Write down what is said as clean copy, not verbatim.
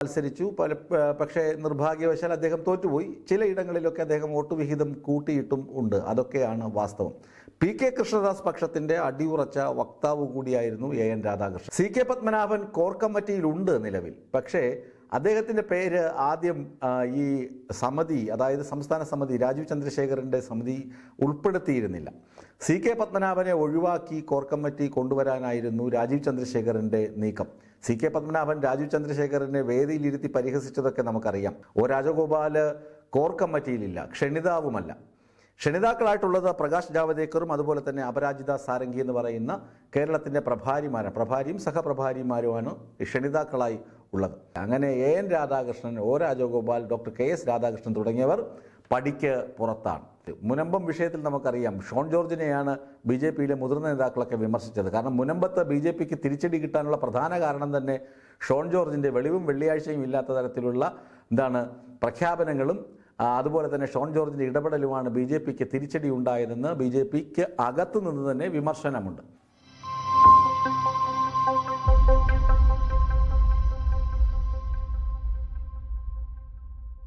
മത്സരിച്ചു. പക്ഷേ നിർഭാഗ്യവശാൽ അദ്ദേഹം തോറ്റുപോയി. ചിലയിടങ്ങളിലൊക്കെ അദ്ദേഹം വോട്ട് വിഹിതം കൂട്ടിയിട്ടും ഉണ്ട്. അതൊക്കെയാണ് വാസ്തവം. പി.കെ. കൃഷ്ണദാസ് പക്ഷത്തിന്റെ അടിയുറച്ച വക്താവ് കൂടിയായിരുന്നു എ.എൻ. രാധാകൃഷ്ണൻ. സി.കെ. പത്മനാഭൻ കോർ കമ്മിറ്റിയിലുണ്ട് നിലവിൽ. പക്ഷേ അദ്ദേഹത്തിൻ്റെ പേര് ആദ്യം ഈ സമിതി, അതായത് സംസ്ഥാന സമിതി, രാജീവ് ചന്ദ്രശേഖറിൻ്റെ സമിതി ഉൾപ്പെടുത്തിയിരുന്നില്ല. സി.കെ. പത്മനാഭനെ ഒഴിവാക്കി കോർ കമ്മിറ്റി കൊണ്ടുവരാനായിരുന്നു രാജീവ് ചന്ദ്രശേഖറിൻ്റെ നീക്കം. സി.കെ. പത്മനാഭൻ രാജീവ് ചന്ദ്രശേഖറിനെ വേദിയിലിരുത്തി പരിഹസിച്ചതൊക്കെ നമുക്കറിയാം. ഒ രാജഗോപാൽ കോർ കമ്മിറ്റിയിലില്ല, ക്ഷണിതാവുമല്ല. ക്ഷണിതാക്കളായിട്ടുള്ളത് പ്രകാശ് ജാവദേക്കറും അതുപോലെ തന്നെ അപരാജിത സാരംഗി എന്ന് പറയുന്ന കേരളത്തിൻ്റെ പ്രഭാരിയും സഹപ്രഭാരിമാരുമാണ് ക്ഷണിതാക്കളായി ഉള്ളത്. അങ്ങനെ AN. Radhakrishnan, O Rajagopal, doctor KS. Radhakrishnan തുടങ്ങിയവർ പടിക്ക് പുറത്താണ്. മുനമ്പം വിഷയത്തിൽ നമുക്കറിയാം, ഷോൺ ജോർജിനെയാണ് ബി.ജെ.പിയിലെ മുതിർന്ന നേതാക്കളൊക്കെ വിമർശിച്ചത്. കാരണം മുനമ്പത്ത് ബി.ജെ.പിക്ക് തിരിച്ചടി കിട്ടാനുള്ള പ്രധാന കാരണം തന്നെ ഷോൺ ജോർജിൻ്റെ വെളിവും വെള്ളിയാഴ്ചയും ഇല്ലാത്ത തരത്തിലുള്ള പ്രഖ്യാപനങ്ങളും അതുപോലെ തന്നെ ഷോൺ ജോർജിൻ്റെ ഇടപെടലുമാണ് ബി.ജെ.പിക്ക് തിരിച്ചടി ഉണ്ടായതെന്ന് ബി.ജെ.പിക്ക് അകത്തു നിന്ന് തന്നെ വിമർശനമുണ്ട്.